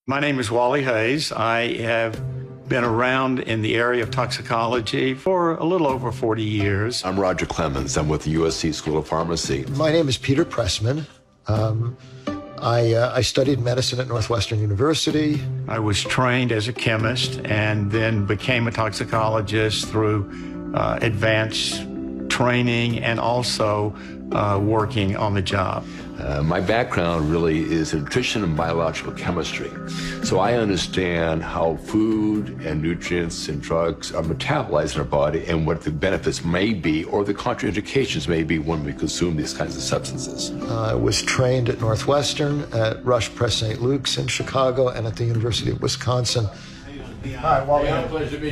My name is Wally Hayce. I have been around in the area of toxicology for a little over 40 years. I'm Roger Clemens. I'm with the USC School of Pharmacy. My name is Peter Pressman. I studied medicine at Northwestern University. I was trained as a chemist and then became a toxicologist through advanced training and also working on the job. My background really is in nutrition and biological chemistry. So I understand how food and nutrients and drugs are metabolized in our body and what the benefits may be or the contraindications may be when we consume these kinds of substances. I was trained at Northwestern, at Rush Press St. Luke's in Chicago, and at the University of Wisconsin. Hi, Wally.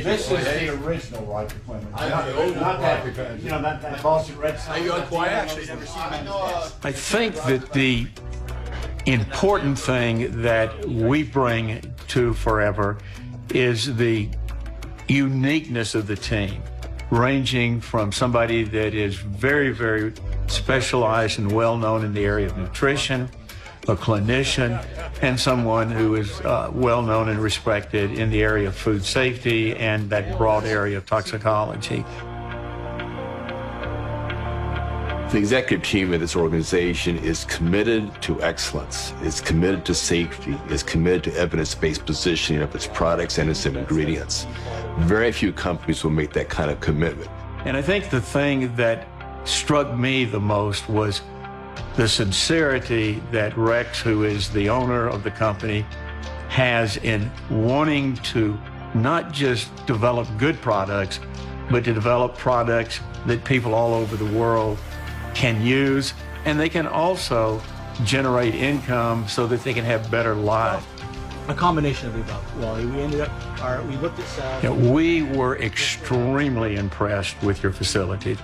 This is the original Roger Clemens. Not that Boston Red Sox. I actually never seen that. I think that the important thing that we bring to Forever is the uniqueness of the team, ranging from somebody that is very, very specialized and well-known in the area of nutrition, a clinician, and someone who is well-known and respected in the area of food safety and that broad area of toxicology. The executive team of this organization is committed to excellence, is committed to safety, is committed to evidence-based positioning of its products and its ingredients. Very few companies will make that kind of commitment. And I think the thing that struck me the most was the sincerity that Rex, who is the owner of the company, has in wanting to not just develop good products, but to develop products that people all over the world can use, and they can also generate income so that they can have better lives. A combination of the above, Wally. We looked at South. We were extremely impressed with your facilities.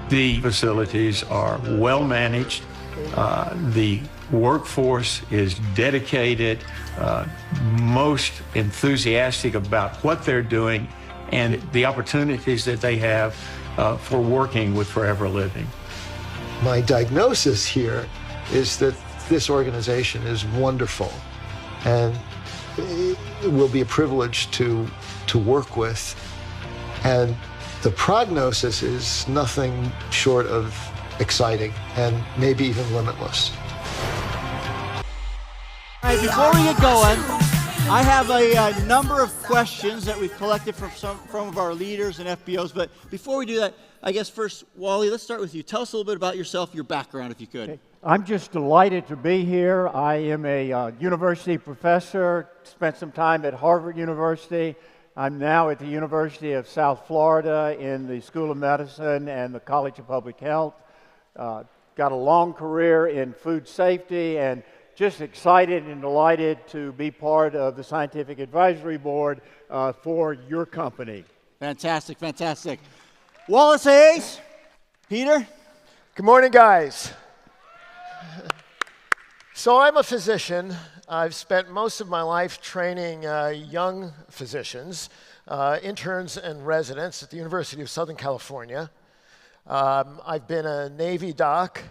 The facilities are well managed. The workforce is dedicated, most enthusiastic about what they're doing and the opportunities that they have for working with Forever Living. My diagnosis here is that this organization is wonderful, and it will be a privilege to work with. And the prognosis is nothing short of exciting and maybe even limitless. All right, before we get going, I have a number of questions that we've collected from some of our leaders and FBOs. But before we do that, I guess first, Wally, let's start with you. Tell us a little bit about yourself, your background, if you could. Okay. I'm just delighted to be here. I am a university professor, spent some time at Harvard University. I'm now at the University of South Florida in the School of Medicine and the College of Public Health. Got a long career in food safety and just excited and delighted to be part of the Scientific Advisory Board for your company. Fantastic, fantastic. Wallace Hayce, Peter. Good morning, guys. So I'm a physician. I've spent most of my life training young physicians, interns and residents at the University of Southern California. I've been a Navy doc.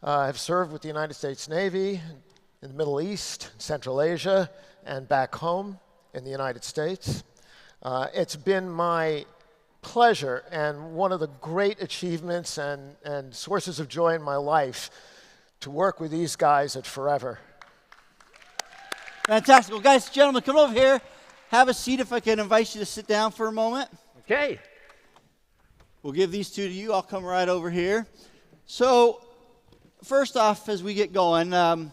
I've served with the United States Navy in the Middle East, Central Asia, and back home in the United States. It's been my pleasure and one of the great achievements and sources of joy in my life to work with these guys at Forever. Fantastic. Well, guys, gentlemen, come over here. Have a seat if I can invite you to sit down for a moment. Okay. We'll give these two to you. I'll come right over here. So, first off, as we get going, I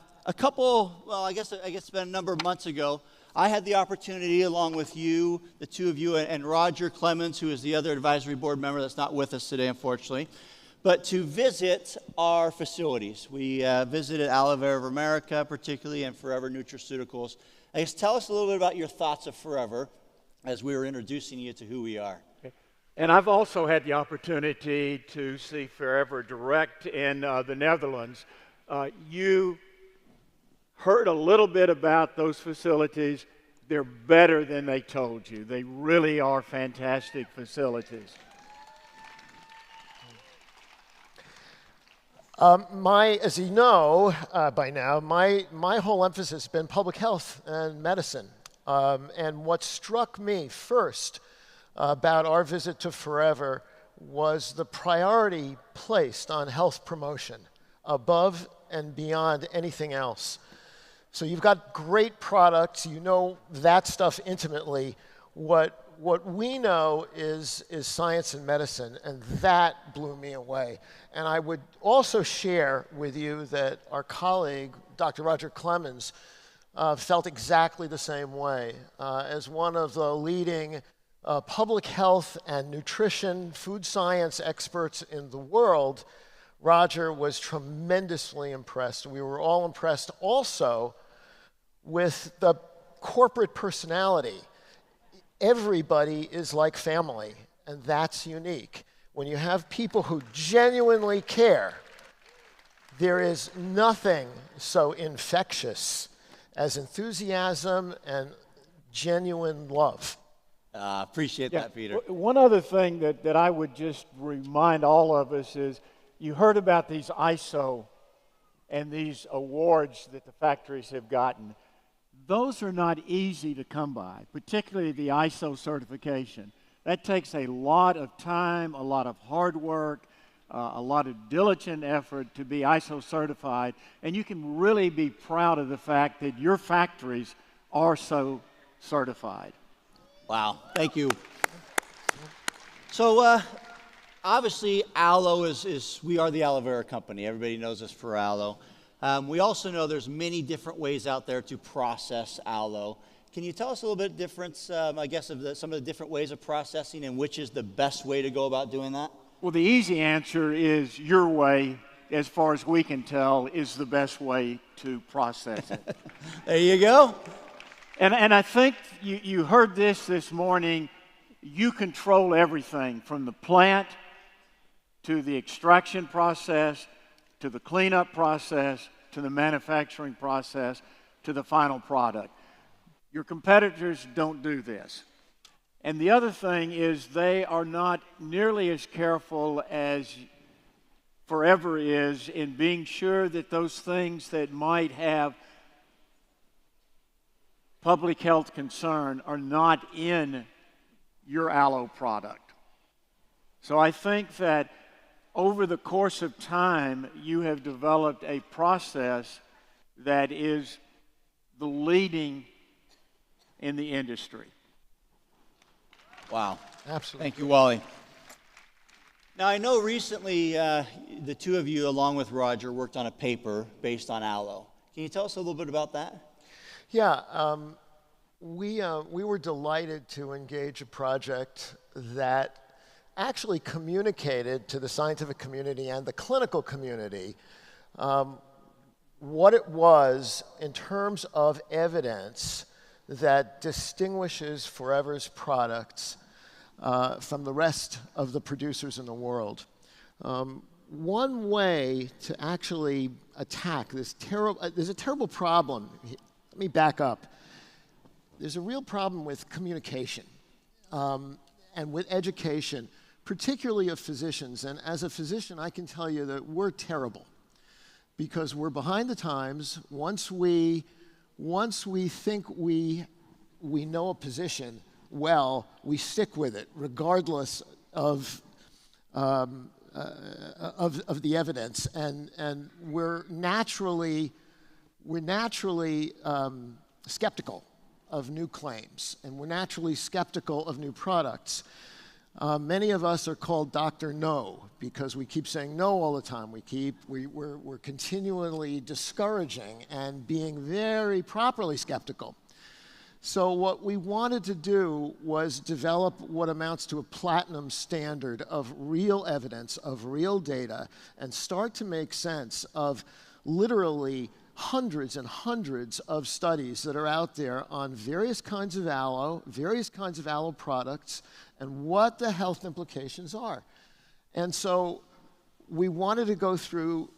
guess it's been a number of months ago, I had the opportunity, along with you, the two of you, and Roger Clemens, who is the other advisory board member that's not with us today, unfortunately, but to visit our facilities. We visited Aloe Vera of America, particularly, and Forever Nutraceuticals. I guess tell us a little bit about your thoughts of Forever as we were introducing you to who we are. And I've also had the opportunity to see Forever direct in the Netherlands. You heard a little bit about those facilities. They're better than they told you. They really are fantastic facilities. As you know by now, my whole emphasis has been public health and medicine. And what struck me first about our visit to Forever was the priority placed on health promotion above and beyond anything else. So you've got great products, you know that stuff intimately. What we know is science and medicine, and that blew me away. And I would also share with you that our colleague, Dr. Roger Clemens, felt exactly the same way. As one of the leading public health and nutrition, food science experts in the world, Roger was tremendously impressed. We were all impressed also with the corporate personality. Everybody is like family, and that's unique. When you have people who genuinely care, there is nothing so infectious as enthusiasm and genuine love. Appreciate that, Peter. One other thing that I would just remind all of us is, you heard about these ISO and these awards that the factories have gotten. Those are not easy to come by, particularly the ISO certification. That takes a lot of time, a lot of hard work, a lot of diligent effort to be ISO certified, and you can really be proud of the fact that your factories are so certified. Wow, thank you. So obviously aloe we are the aloe vera company. Everybody knows us for aloe. We also know there's many different ways out there to process aloe. Can you tell us a little bit difference, I guess, of some of the different ways of processing and which is the best way to go about doing that? Well, the easy answer is your way, as far as we can tell, is the best way to process it. There you go. And I think you heard this morning. You control everything from the plant to the extraction process to the cleanup process to the manufacturing process to the final product. Your competitors don't do this. And the other thing is they are not nearly as careful as Forever is in being sure that those things that might have public health concern are not in your aloe product. So I think that over the course of time, you have developed a process that is the leading in the industry. Wow. Absolutely. Thank you, Wally. Now, I know recently the two of you, along with Roger, worked on a paper based on aloe. Can you tell us a little bit about that? Yeah, we were delighted to engage a project that actually communicated to the scientific community and the clinical community what it was in terms of evidence that distinguishes Forever's products from the rest of the producers in the world. One way to actually attack this there's a terrible problem. Let me back up. There's a real problem with communication and with education, particularly of physicians. And as a physician, I can tell you that we're terrible because we're behind the times. Once we think we know a position well, we stick with it, regardless of the evidence, and we're naturally skeptical of new claims, and we're naturally skeptical of new products. Many of us are called Dr. No because we keep saying no all the time. We're continually discouraging and being very properly skeptical. So what we wanted to do was develop what amounts to a platinum standard of real evidence, of real data, and start to make sense of literally hundreds and hundreds of studies that are out there on various kinds of aloe products, and what the health implications are. And so we wanted to go through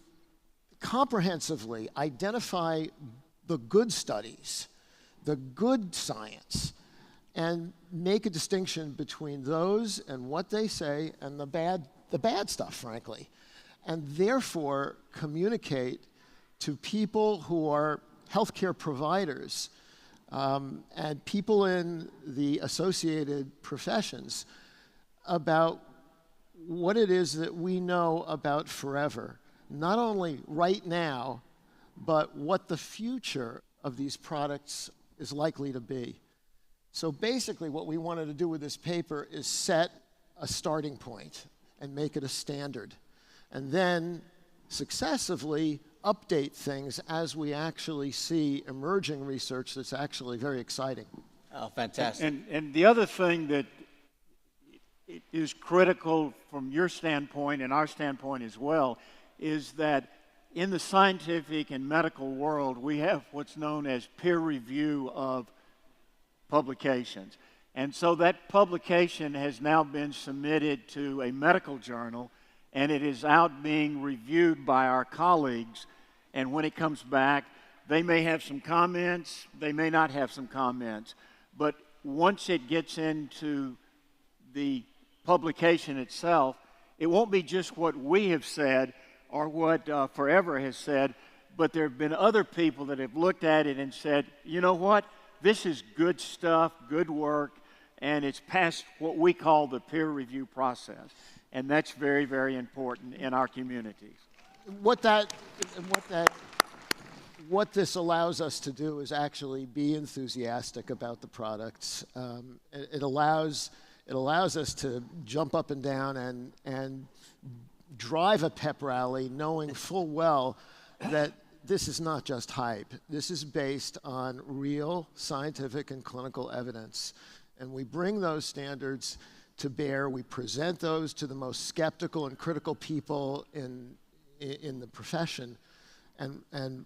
comprehensively, identify the good studies, the good science, and make a distinction between those and what they say and the bad stuff, frankly. and therefore communicate to people who are healthcare providers and people in the associated professions about what it is that we know about forever, not only right now, but what the future of these products is likely to be. So basically what we wanted to do with this paper is set a starting point and make it a standard, and then successively update things as we actually see emerging research that's actually very exciting. Oh, fantastic. And the other thing that is critical from your standpoint and our standpoint as well is that in the scientific and medical world, we have what's known as peer review of publications. And so that publication has now been submitted to a medical journal, and it is out being reviewed by our colleagues. And when it comes back, they may have some comments, they may not have some comments. But once it gets into the publication itself, it won't be just what we have said or what Forever has said, but there have been other people that have looked at it and said, you know what, this is good stuff, good work, and it's passed what we call the peer review process. And that's very, very important in our communities. What this allows us to do is actually be enthusiastic about the products. It allows us to jump up and down and drive a pep rally knowing full well that this is not just hype. This is based on real scientific and clinical evidence. And we bring those standards to bear. We present those to the most skeptical and critical people in the profession. And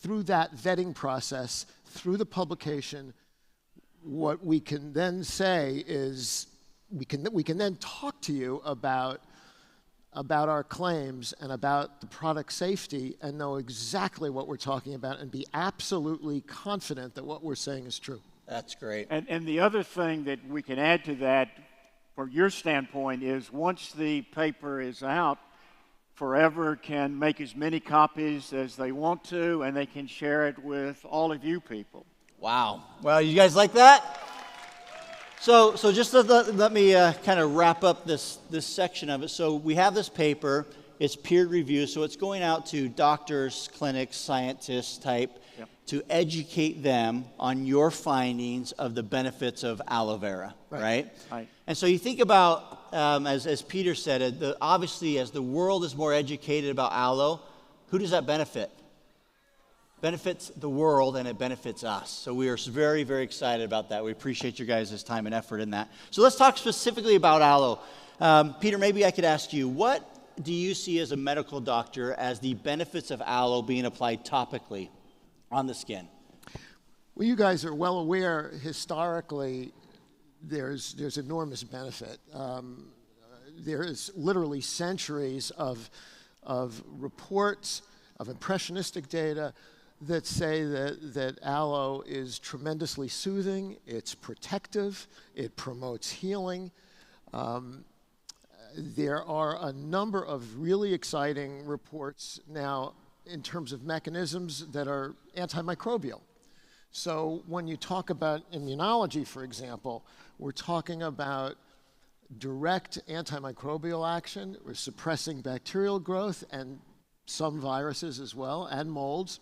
through that vetting process, through the publication, what we can then say is we can then talk to you about our claims and about the product safety and know exactly what we're talking about and be absolutely confident that what we're saying is true. That's great. And the other thing that we can add to that from your standpoint is once the paper is out, Forever can make as many copies as they want to, and they can share it with all of you people. Wow. Well, you guys like that? So just let me kind of wrap up this section of it. So we have this paper. It's peer review, so it's going out to doctors, clinics, scientists type, yep, to educate them on your findings of the benefits of aloe vera, right? Right. And so you think about, as Peter said, obviously as the world is more educated about aloe, who does that benefit? Benefits the world, and it benefits us. So we are very, very excited about that. We appreciate your guys' time and effort in that. So let's talk specifically about aloe. Peter, maybe I could ask you, what do you see as a medical doctor as the benefits of aloe being applied topically on the skin? Well, you guys are well aware, historically, there's enormous benefit. There is literally centuries of reports, of impressionistic data, that say that aloe is tremendously soothing, it's protective, it promotes healing. There are a number of really exciting reports now in terms of mechanisms that are antimicrobial. So when you talk about immunology, for example, we're talking about direct antimicrobial action. We're suppressing bacterial growth and some viruses as well, and molds.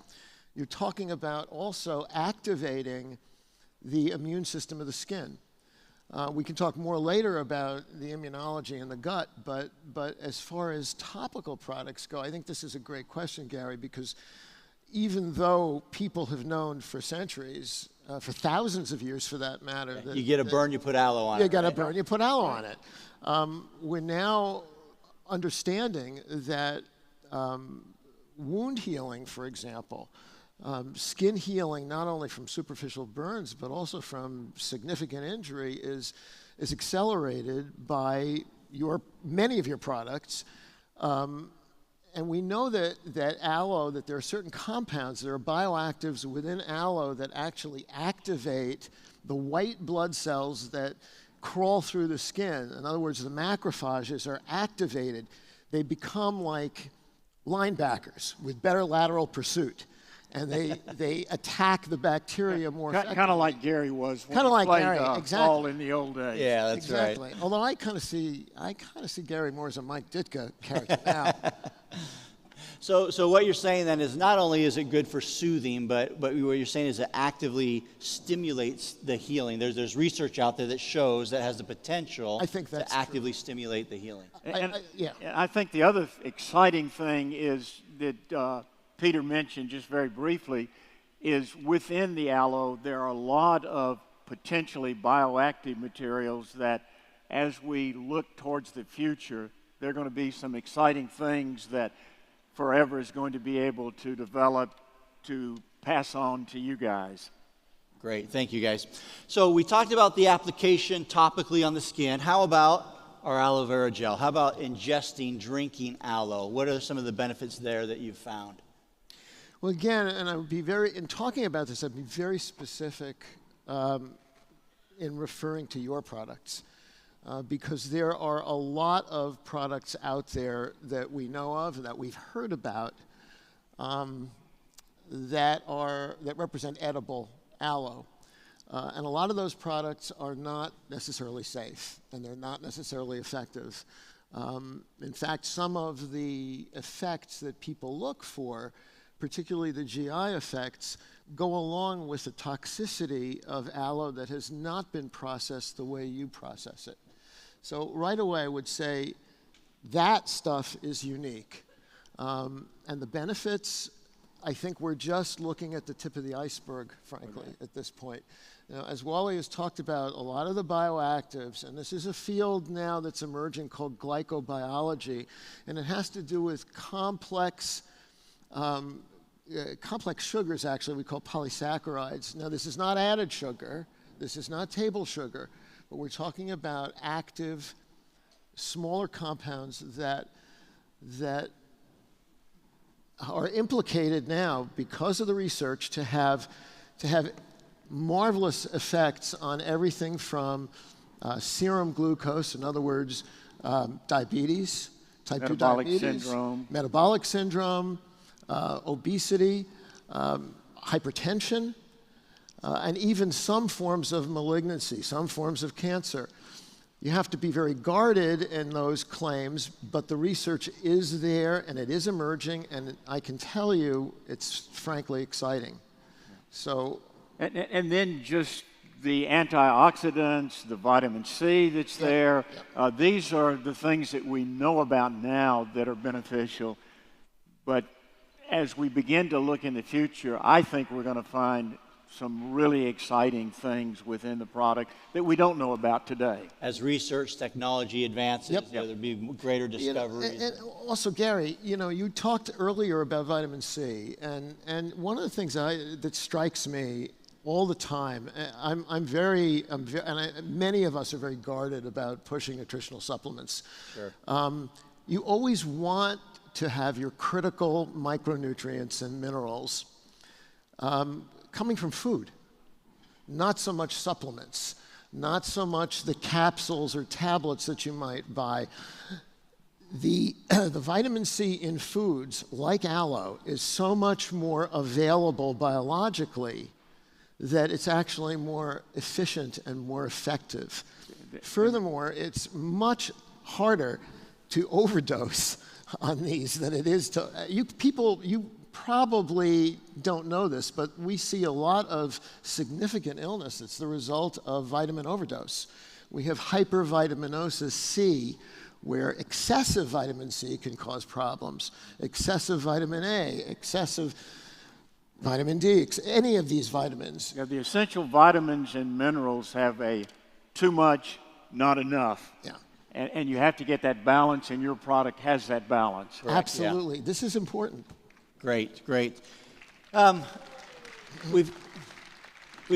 You're talking about also activating the immune system of the skin. We can talk more later about the immunology in the gut, but as far as topical products go, I think this is a great question, Gary, because even though people have known for centuries, for thousands of years for that matter, that you get a burn, you put aloe on it. You get a burn, you put aloe on it. We're now understanding that wound healing, for example, skin healing, not only from superficial burns, but also from significant injury, is accelerated by many of your products. And we know that aloe, that there are certain compounds, there are bioactives within aloe that actually activate the white blood cells that crawl through the skin. In other words, the macrophages are activated. they become like linebackers with better lateral pursuit. And they attack the bacteria more effectively. Kind of like Gary was when Kind of he like played Gary, exactly. ball in the old days. Yeah, that's exactly. right. Although I kind of see Gary more as a Mike Ditka character now. So what you're saying then is not only is it good for soothing, but what you're saying is it actively stimulates the healing. There's research out there that shows that has the potential I think that's to actively stimulate the healing. And yeah. I think the other exciting thing is that Peter mentioned just very briefly is within the aloe there are a lot of potentially bioactive materials that as we look towards the future, there are going to be some exciting things that Forever is going to be able to develop to pass on to you guys. Great, thank you guys. So we talked about the application topically on the skin. How about our aloe vera gel? How about ingesting, drinking aloe? What are some of the benefits there that you've found? Well, again, and I would be in talking about this, I'd be very specific in referring to your products. Because there are a lot of products out there that we know of and that we've heard about that represent edible aloe. And a lot of those products are not necessarily safe, and they're not necessarily effective. In fact, some of the effects that people look for, particularly the GI effects, go along with the toxicity of aloe that has not been processed the way you process it. So right away I would say that stuff is unique. And the benefits, I think we're just looking at the tip of the iceberg, frankly, at this point. Now, as Wally has talked about, a lot of the bioactives, and this is a field now that's emerging called glycobiology, and it has to do with complex sugars, actually, we call polysaccharides. Now, this is not added sugar. This is not table sugar. But we're talking about active, smaller compounds that are implicated now because of the research to have marvelous effects on everything from serum glucose, in other words, diabetes, type 2 diabetes, metabolic syndrome, obesity, hypertension, and even some forms of malignancy, some forms of cancer. You have to be very guarded in those claims, but the research is there and it is emerging, and I can tell you it's frankly exciting. So, and then just the antioxidants, the vitamin C that's there, these are the things that we know about now that are beneficial. But as we begin to look in the future, I think we're going to find some really exciting things within the product that we don't know about today. As research technology advances, there'll be greater discoveries. And also, Gary, you talked earlier about vitamin C, and one of the things that strikes me all the time, many of us are very guarded about pushing nutritional supplements. Sure. You always want to have your critical micronutrients and minerals coming from food, not so much supplements, not so much the capsules or tablets that you might buy. The vitamin C in foods, like aloe, is so much more available biologically that it's actually more efficient and more effective. Furthermore, it's much harder to overdose on these than it is to, you probably don't know this, but we see a lot of significant illness. It's the result of vitamin overdose. We have hypervitaminosis C, where excessive vitamin C can cause problems. Excessive vitamin A, excessive vitamin D, any of these vitamins. The essential vitamins and minerals have a too much, not enough. Yeah. And you have to get that balance, and your product has that balance. Correct. Absolutely. Yeah. This is important. Great. We've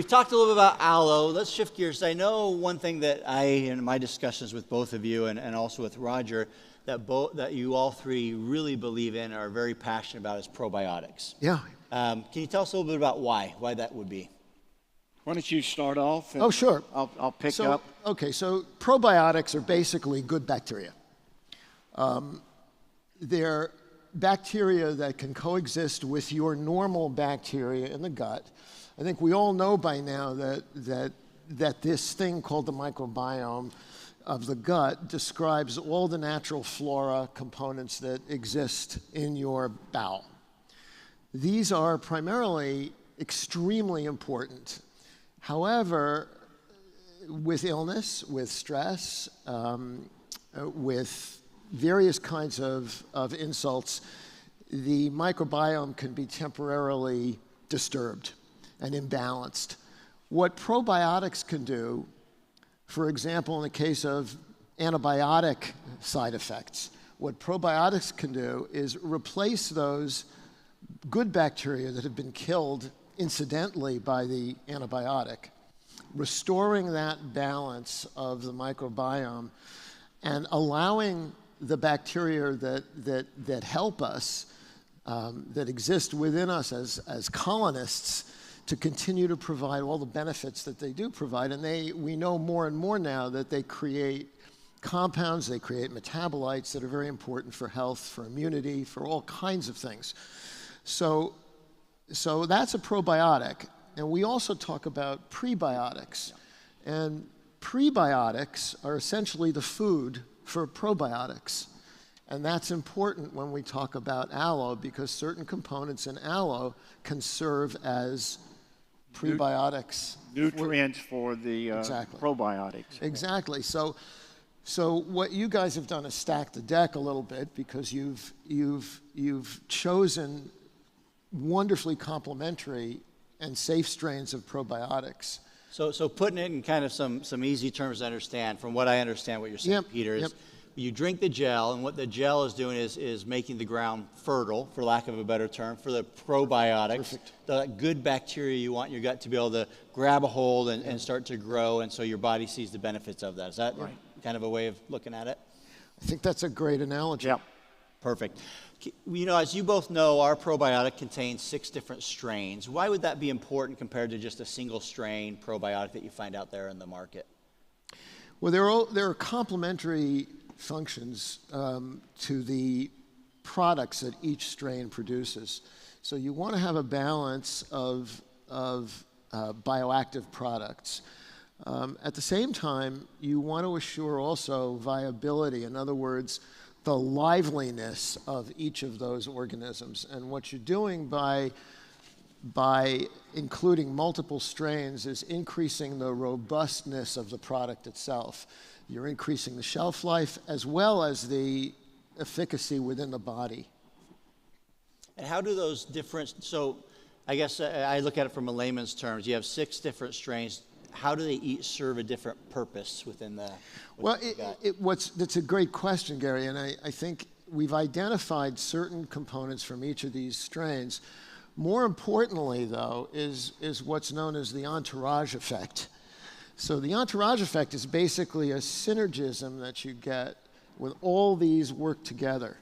talked a little bit about aloe. Let's shift gears. I know one thing that in my discussions with both of you and also with Roger, that you all three really believe in and are very passionate about is probiotics. Yeah. Can you tell us a little bit about why that would be? Why don't you start off? Oh, sure. I'll pick up. Okay, so probiotics are basically good bacteria. they're bacteria that can coexist with your normal bacteria in the gut. I think we all know by now that this thing called the microbiome of the gut describes all the natural flora components that exist in your bowel. These are primarily extremely important. However, with illness, with stress, with various kinds of insults, the microbiome can be temporarily disturbed and imbalanced. What probiotics can do, for example, in the case of antibiotic side effects, what probiotics can do is replace those good bacteria that have been killed incidentally by the antibiotic, restoring that balance of the microbiome and allowing the bacteria that help us, that exist within us as colonists, to continue to provide all the benefits that they do provide. And we know more and more now that they create compounds, they create metabolites that are very important for health, for immunity, for all kinds of things. So that's a probiotic. And we also talk about prebiotics. And prebiotics are essentially the food for probiotics. And that's important when we talk about aloe, because certain components in aloe can serve as prebiotics. Nutrients for the Exactly. probiotics. Exactly. So what you guys have done is stack the deck a little bit, because you've chosen wonderfully complementary and safe strains of probiotics. So putting it in kind of some easy terms to understand, from what I understand what you're saying, Yep, Peter, is yep. you drink the gel, and what the gel is doing is making the ground fertile, for lack of a better term, for the probiotics, Perfect. the good bacteria you want in your gut to be able to grab a hold and start to grow, and so your body sees the benefits of that. Is that kind of a way of looking at it? I think that's a great analogy. Yep. Perfect. You know, as you both know, our probiotic contains 6 different strains. Why would that be important compared to just a single strain probiotic that you find out there in the market? Well, there are complementary functions to the products that each strain produces. So you want to have a balance of bioactive products. At the same time, you want to assure also viability. In other words, the liveliness of each of those organisms. And what you're doing by including multiple strains is increasing the robustness of the product itself. You're increasing the shelf life as well as the efficacy within the body. And how do those different, so I guess I look at it from a layman's terms. You have 6 different strains. How do they each serve a different purpose within the Well, that's a great question, Gary, and I think we've identified certain components from each of these strains. More importantly, though, is what's known as the entourage effect. So the entourage effect is basically a synergism that you get when all these work together.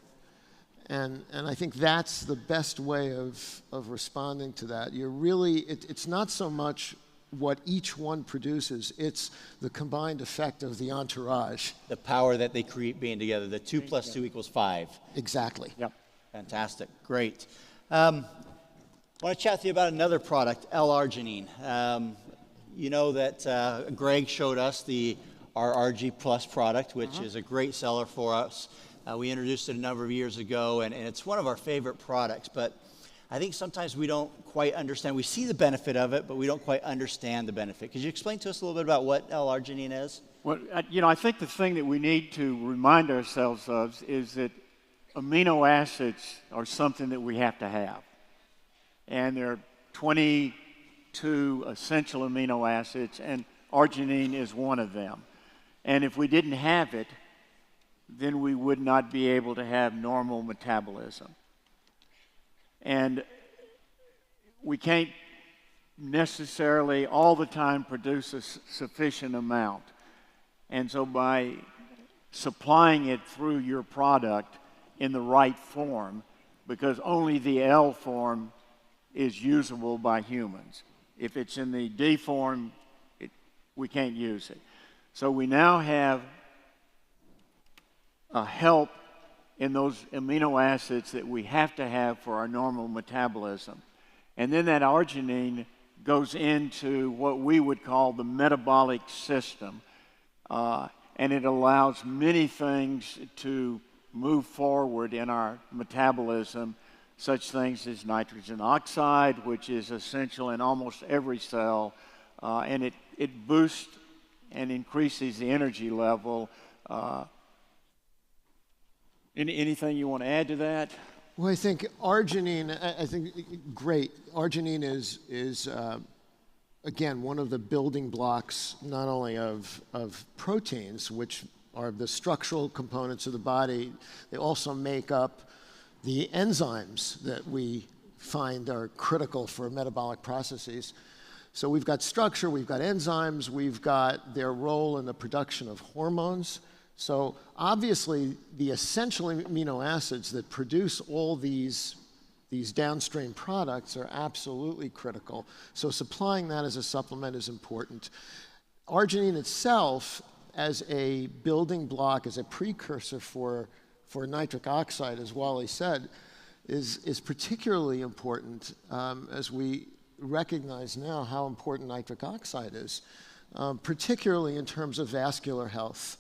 And I think that's the best way of responding to that. You're really, it's not so much what each one produces, it's the combined effect of the entourage. The power that they create being together, the 2 + 2 = 5. Exactly. Yep. Fantastic, great. I want to chat with you about another product, L-arginine. You know that Greg showed us our RG Plus product, which is a great seller for us. We introduced it a number of years ago, and it's one of our favorite products, but I think sometimes we don't quite understand. We see the benefit of it, but we don't quite understand the benefit. Could you explain to us a little bit about what L-arginine is? Well, I think the thing that we need to remind ourselves of is that amino acids are something that we have to have. And there are 22 essential amino acids, and arginine is one of them. And if we didn't have it, then we would not be able to have normal metabolism. And we can't necessarily all the time produce a sufficient amount. And so by supplying it through your product in the right form, because only the L form is usable by humans. If it's in the D form, we can't use it. So we now have a help in those amino acids that we have to have for our normal metabolism. And then that arginine goes into what we would call the metabolic system. And it allows many things to move forward in our metabolism, such things as nitrogen oxide, which is essential in almost every cell, and it boosts and increases the energy level. Anything you want to add to that? Well, I think arginine, I think, great. Arginine is again, one of the building blocks not only of proteins, which are the structural components of the body, they also make up the enzymes that we find are critical for metabolic processes. So we've got structure, we've got enzymes, we've got their role in the production of hormones. So obviously, the essential amino acids that produce all these downstream products are absolutely critical. So supplying that as a supplement is important. Arginine itself, as a building block, as a precursor for nitric oxide, as Wally said, is particularly important as we recognize now how important nitric oxide is, particularly in terms of vascular health.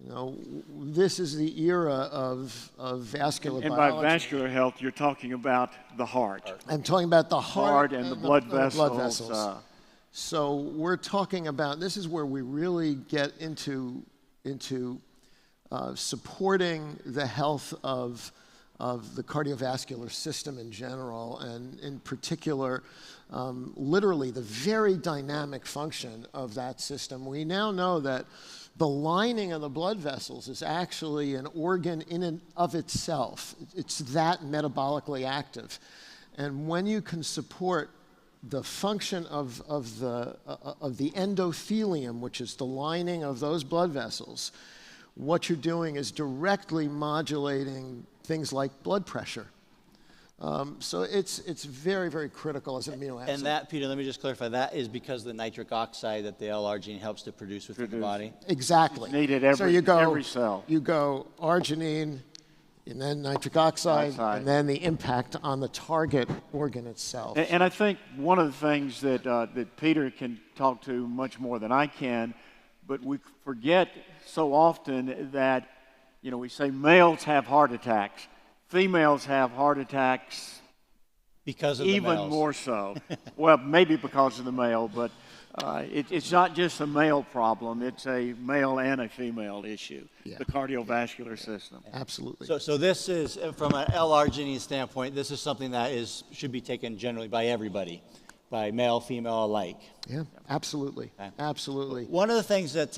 You know, this is the era of vascular biology. And by vascular health, you're talking about the heart. I'm talking about the heart and the blood vessels. So we're talking about, this is where we really get into supporting the health of the cardiovascular system in general, and in particular, literally the very dynamic function of that system. We now know that the lining of the blood vessels is actually an organ in and of itself. It's that metabolically active. And when you can support the function of the endothelium, which is the lining of those blood vessels, what you're doing is directly modulating things like blood pressure. So it's very, very critical as an amino acid. And that, Peter, let me just clarify, that is because of the nitric oxide that the L-arginine helps to produce within the body? Exactly. It's needed every cell. You go arginine, and then nitric oxide, and then the impact on the target organ itself. And I think one of the things that Peter can talk to much more than I can, but we forget so often that, you know, we say males have heart attacks. Females have heart attacks because of the even males. more so. Well, maybe because of the male, but it's not just a male problem. It's a male and a female issue, the cardiovascular system. Absolutely. So this is, from an L-arginine standpoint, this is something that should be taken generally by everybody, by male, female alike. Yeah, absolutely. Okay. Absolutely. One of the things that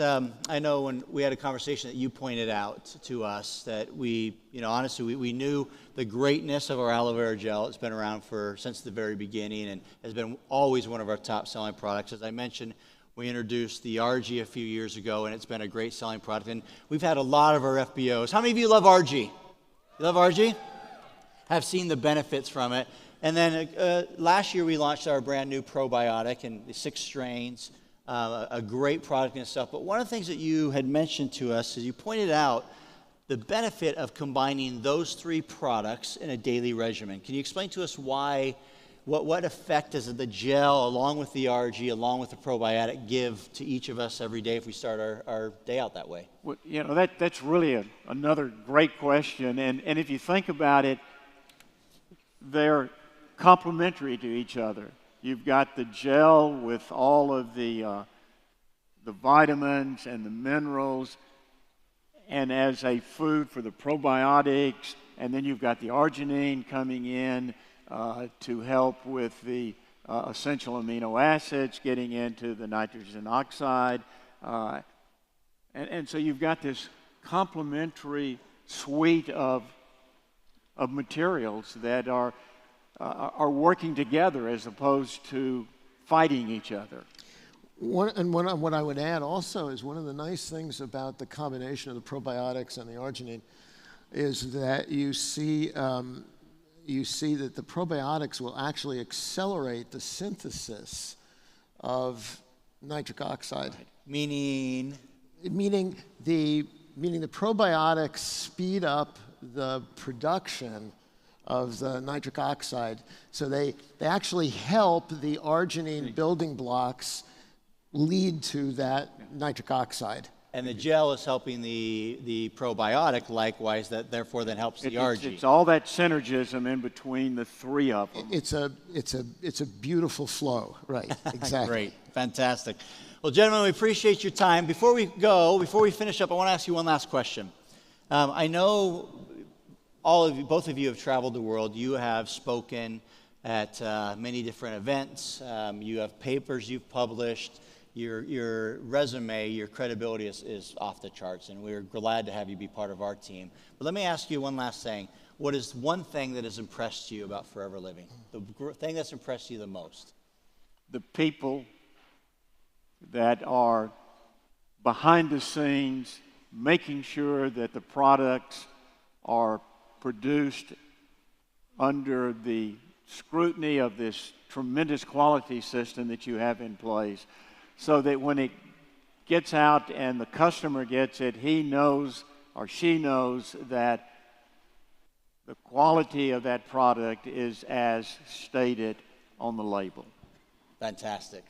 I know when we had a conversation that you pointed out to us that we, you know, honestly, we knew the greatness of our aloe vera gel. It's been around since the very beginning and has been always one of our top selling products. As I mentioned, we introduced the RG a few years ago, and it's been a great selling product. And we've had a lot of our FBOs. How many of you love RG? You love RG? Have seen the benefits from it. And then last year we launched our brand new probiotic and the 6 strains, a great product and stuff. But one of the things that you had mentioned to us is you pointed out the benefit of combining those 3 products in a daily regimen. Can you explain to us why, what effect does the gel along with the RG, along with the probiotic give to each of us every day if we start our day out that way? Well, you know, that's really another great question. And if you think about it, they're complementary to each other. You've got the gel with all of the vitamins and the minerals, and as a food for the probiotics, and then you've got the arginine coming in to help with the essential amino acids, getting into the nitrogen oxide, and so you've got this complementary suite of materials that are working together as opposed to fighting each other. What I would add also is one of the nice things about the combination of the probiotics and the arginine is that you see that the probiotics will actually accelerate the synthesis of nitric oxide. Meaning the probiotics speed up the production of the nitric oxide. So they actually help the arginine building blocks lead to that nitric oxide. And the gel is helping the probiotic likewise, that therefore then helps the arginine. It's all that synergism in between the three of them. It's a beautiful flow, right, exactly. Great, fantastic. Well, gentlemen, we appreciate your time. Before we finish up, I want to ask you one last question. I know both of you have traveled the world. You have spoken at many different events. You have papers you've published. Your resume, your credibility is off the charts, and we're glad to have you be part of our team. But let me ask you one last thing. What is one thing that has impressed you about Forever Living? The thing that's impressed you the most? The people that are behind the scenes, making sure that the products are produced under the scrutiny of this tremendous quality system that you have in place, so that when it gets out and the customer gets it, he knows or she knows that the quality of that product is as stated on the label. Fantastic.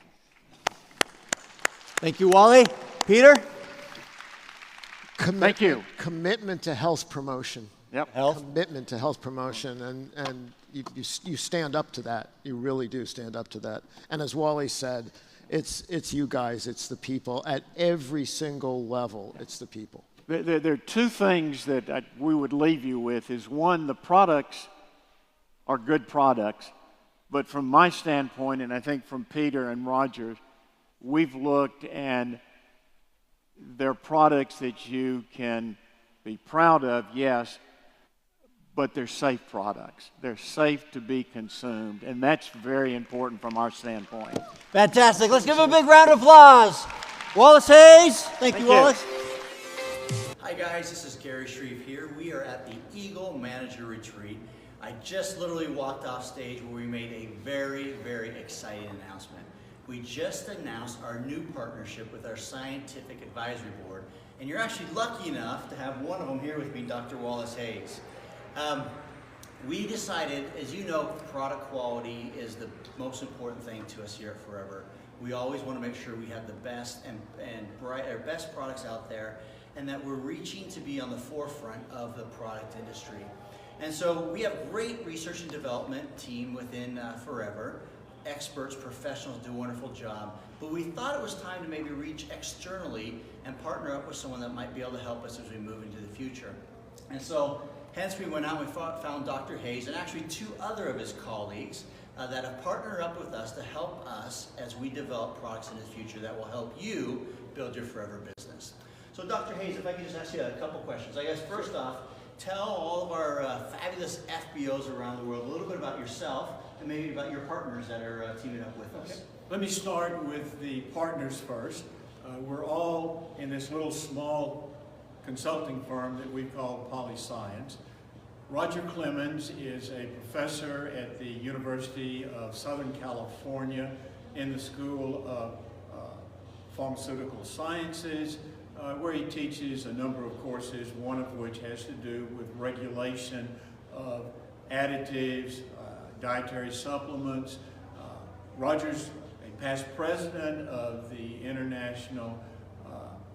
Thank you, Wally. Peter? Thank you. Commitment to health promotion. Yep. Health? Commitment to health promotion, and you stand up to that. You really do stand up to that. And as Wally said, it's you guys, it's the people. At every single level, it's the people. There are two things that we would leave you with. Is one, the products are good products, but from my standpoint, and I think from Peter and Roger, we've looked and they're products that you can be proud of, yes, but they're safe products. They're safe to be consumed, and that's very important from our standpoint. Fantastic. Let's give him a big round of applause. Wallace Hayce. Thank you, Wallace. Hi guys, this is Gary Shreve here. We are at the Eagle Manager Retreat. I just literally walked off stage where we made a very, very exciting announcement. We just announced our new partnership with our Scientific Advisory Board, and you're actually lucky enough to have one of them here with me, Dr. Wallace Hayce. We decided, as you know, product quality is the most important thing to us here at Forever. We always want to make sure we have the best and best products out there, and that we're reaching to be on the forefront of the product industry. And so we have a great research and development team within Forever. Experts, professionals do a wonderful job, but we thought it was time to maybe reach externally and partner up with someone that might be able to help us as we move into the future. And so, hence we went out and we found Dr. Hayce and actually two other of his colleagues that have partnered up with us to help us as we develop products in the future that will help you build your Forever business. So Dr. Hayce, if I could just ask you a couple questions. I guess first off, tell all of our fabulous FBOs around the world a little bit about yourself and maybe about your partners that are teaming up with us. Okay. Let me start with the partners first. We're all in this little small consulting firm that we call PolyScience. Roger Clemens is a professor at the University of Southern California in the School of Pharmaceutical Sciences, where he teaches a number of courses, one of which has to do with regulation of additives, dietary supplements. Roger's a past president of the International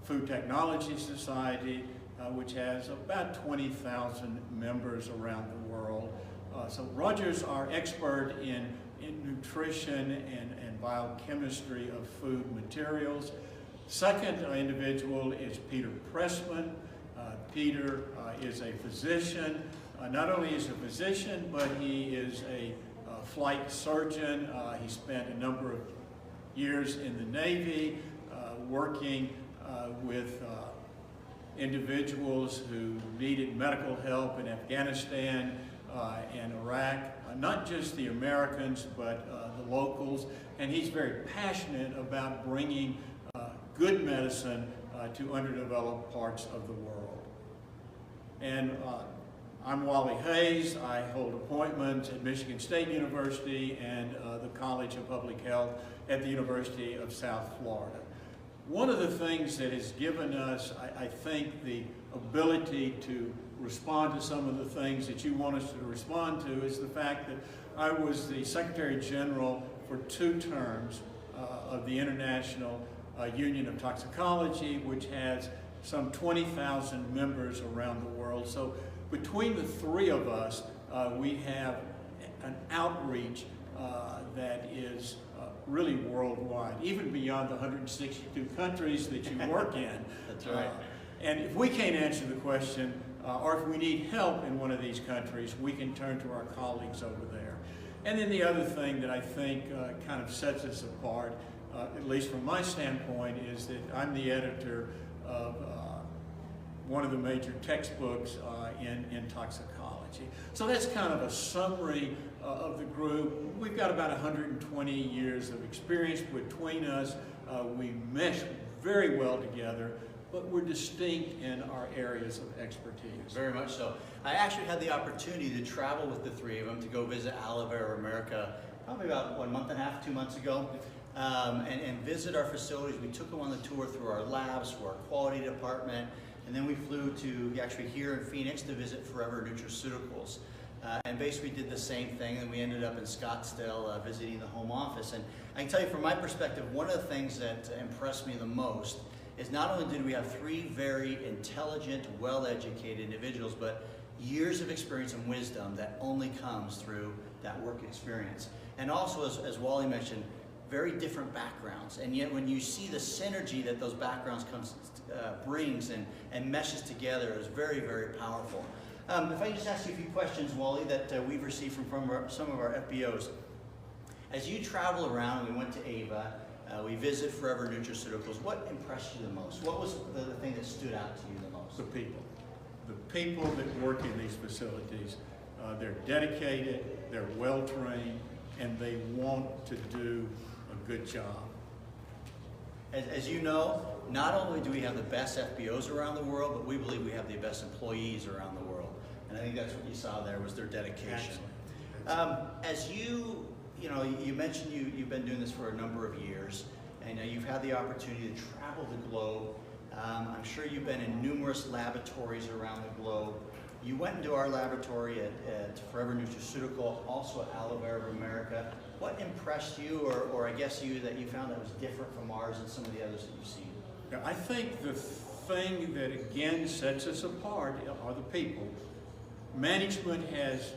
Food Technology Society, which has about 20,000 members around the world. So Roger's our expert in nutrition and biochemistry of food materials. Second individual is Peter Pressma. Peter is a physician. Not only is he a physician, but he is a flight surgeon. He spent a number of years in the Navy working with individuals who needed medical help in Afghanistan and Iraq, not just the Americans, but the locals. And he's very passionate about bringing good medicine to underdeveloped parts of the world. And I'm Wally Hayce. I hold appointments at Michigan State University and the College of Public Health at the University of South Florida. One of the things that has given us, I think, the ability to respond to some of the things that you want us to respond to is the fact that I was the Secretary General for 2 terms of the International Union of Toxicology, which has some 20,000 members around the world. So between the 3 of us, we have an outreach that is really worldwide, even beyond the 162 countries that you work in. That's right. And if we can't answer the question, or if we need help in one of these countries, we can turn to our colleagues over there. And then the other thing that I think kind of sets us apart, at least from my standpoint, is that I'm the editor of one of the major textbooks in toxicology. So that's kind of a summary of the group. We've got about 120 years of experience between us. We mesh very well together, but we're distinct in our areas of expertise. Very much so. I actually had the opportunity to travel with the 3 of them to go visit Aloe Vera America probably about 1.5 months, 2 months ago, and visit our facilities. We took them on the tour through our labs, through our quality department, and then we flew to actually here in Phoenix to visit Forever Nutraceuticals. And basically did the same thing, and we ended up in Scottsdale visiting the home office. And I can tell you from my perspective, one of the things that impressed me the most is not only did we have 3 very intelligent, well-educated individuals, but years of experience and wisdom that only comes through that work experience. And also, as Wally mentioned, very different backgrounds. And yet when you see the synergy that those backgrounds brings and meshes together, is very, very powerful. If I can just ask you a few questions, Wally, that we've received from some of our FBOs. As you travel around, we went to Ava, we visit Forever Nutraceuticals, what impressed you the most? What was the thing that stood out to you the most? The people. The people that work in these facilities, they're dedicated, they're well-trained, and they want to do a good job. As you know, not only do we have the best FBOs around the world, but we believe we have the best employees around the world. And I think that's what you saw there, was their dedication. As you mentioned you've been doing this for a number of years, and you've had the opportunity to travel the globe. I'm sure you've been in numerous laboratories around the globe. You went into our laboratory at Forever Nutraceutical, also at Aloe Vera America. What impressed you, or I guess that you found that was different from ours and some of the others that you've seen? Yeah, I think the thing that again sets us apart are the people. Management has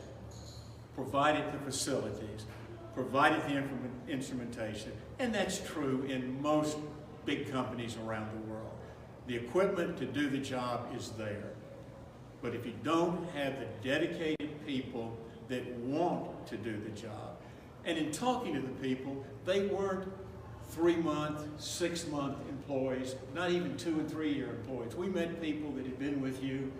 provided the facilities, provided the instrumentation, and that's true in most big companies around the world. The equipment to do the job is there. But if you don't have the dedicated people that want to do the job, and in talking to the people, they weren't 3-month, 6-month employees, not even 2- and 3-year employees. We met people that had been with you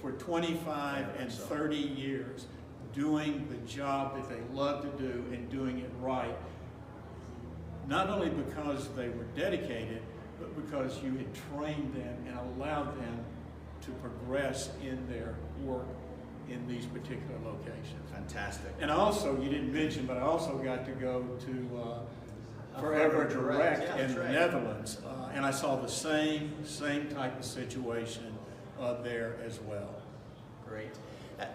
for 25 and 30 years, doing the job that they love to do and doing it right. Not only because they were dedicated, but because you had trained them and allowed them to progress in their work in these particular locations. Fantastic. And also, you didn't mention, but I also got to go to Forever Direct in the Netherlands, and I saw the same type of situation there as well. Great.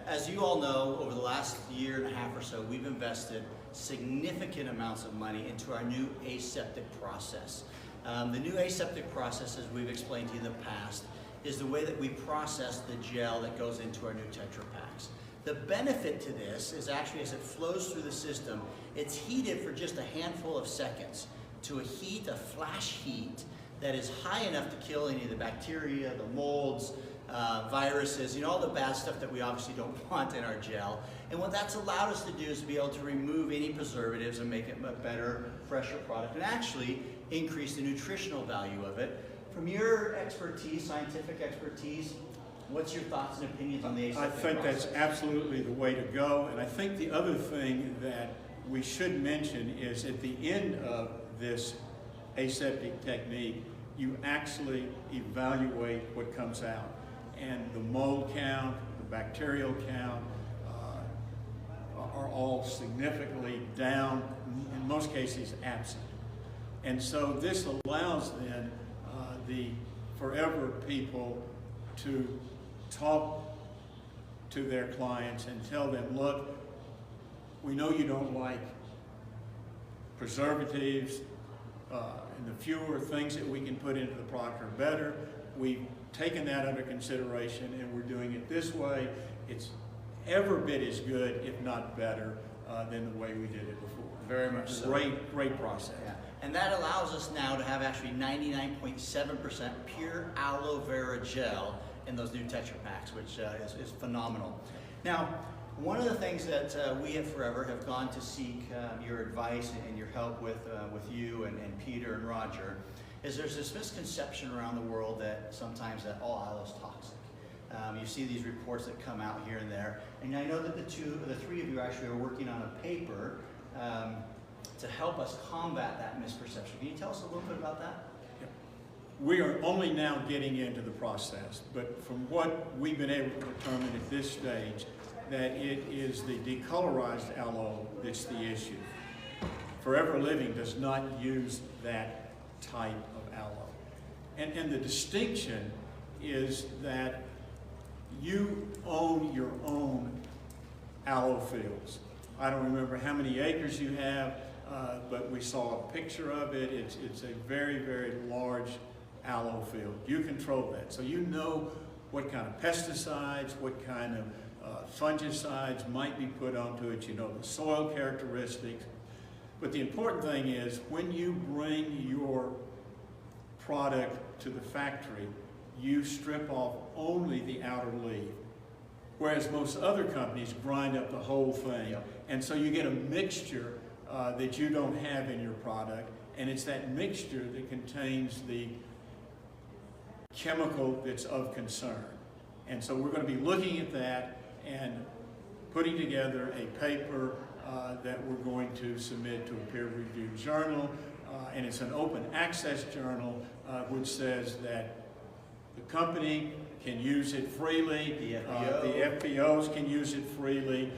As you all know, over the last 1.5 years or so, we've invested significant amounts of money into our new aseptic process. The new aseptic process, as we've explained to you in the past, is the way that we process the gel that goes into our new Tetra Paks. The benefit to this is actually as it flows through the system, it's heated for just a handful of seconds to a flash heat that is high enough to kill any of the bacteria, the molds, viruses, all the bad stuff that we obviously don't want in our gel. And what that's allowed us to do is to be able to remove any preservatives and make it a better, fresher product, and actually increase the nutritional value of it. From your expertise, scientific expertise, what's your thoughts and opinions on the aseptic process? I think that's absolutely the way to go. And I think the other thing that we should mention is at the end of this aseptic technique, you actually evaluate what comes out. And the mold count, the bacterial count are all significantly down, in most cases absent. And so this allows then forever people to talk to their clients and tell them, look, we know you don't like preservatives, and the fewer things that we can put into the product are better. We've taken that under consideration and we're doing it this way. It's every bit as good, if not better, than the way we did it before. Very much so. Great process. Yeah. And that allows us now to have actually 99.7% pure aloe vera gel in those new Tetra Packs, which is phenomenal. Now, one of the things that we at Forever have gone to seek your advice and your help with you and Peter and Roger is there's this misconception around the world that sometimes that all aloe is toxic. You see these reports that come out here and there, and I know that the three of you actually are working on a paper to help us combat that misperception. Can you tell us a little bit about that? We are only now getting into the process, but from what we've been able to determine at this stage, that it is the decolorized aloe that's the issue. Forever Living does not use that type of aloe. And the distinction is that you own your own aloe fields. I don't remember how many acres you have, but we saw a picture of it. It's a very, very large aloe field. You control that. So you know what kind of pesticides, what kind of fungicides might be put onto it. You know the soil characteristics. But the important thing is when you bring your product to the factory, you strip off only the outer leaf. Whereas most other companies grind up the whole thing. Yep. And so you get a mixture that you don't have in your product, and it's that mixture that contains the chemical that's of concern. And so we're going to be looking at that and putting together a paper that we're going to submit to a peer-reviewed journal, and it's an open access journal which says that the company can use it freely, the FBOs can use it freely,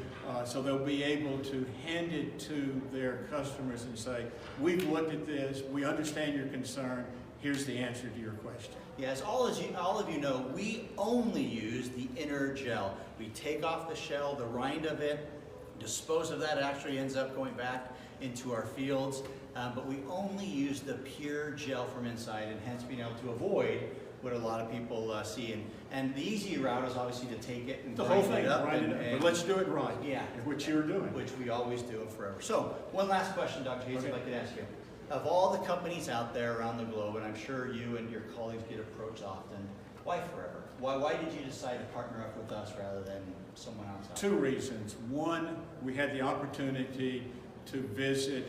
so they'll be able to hand it to their customers and say, we've looked at this, we understand your concern, here's the answer to your question. Yes, all of you know, we only use the inner gel. We take off the shell, the rind of it, dispose of that. It actually ends up going back into our fields, but we only use the pure gel from inside, and hence being able to avoid what a lot of people see. And the easy route is obviously to take it and the whole thing, it up. But let's do it right. Yeah. Which you're doing. Which we always do it Forever. So, one last question, Dr. Hayce, if I could ask you. Of all the companies out there around the globe, and I'm sure you and your colleagues get approached often, why Forever? Why did you decide to partner up with us rather than someone else? Two reasons. One, we had the opportunity to visit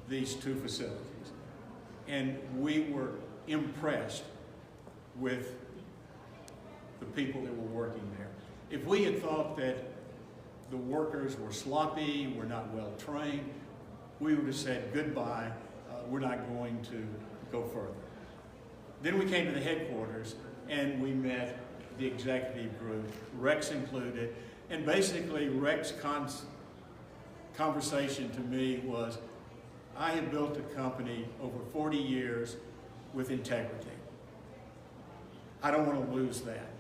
these two facilities, and we were impressed with the people that were working there. If we had thought that the workers were sloppy, were not well trained, we would have said goodbye, we're not going to go further. Then we came to the headquarters and we met the executive group, Rex included, and basically Rex's conversation to me was, I have built a company over 40 years with integrity. I don't want to lose that.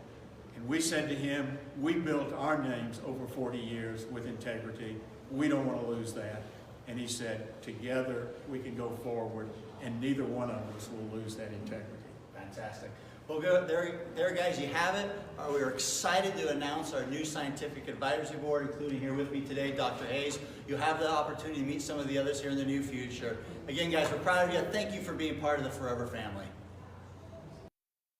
And we said to him, we built our names over 40 years with integrity. We don't want to lose that. And he said, together we can go forward, and neither one of us will lose that integrity. Fantastic. Well, there guys, you have it. We're excited to announce our new Scientific Advisory Board, including here with me today, Dr. Hayce. You'll have the opportunity to meet some of the others here in the near future. Again, guys, we're proud of you. Thank you for being part of the Forever family.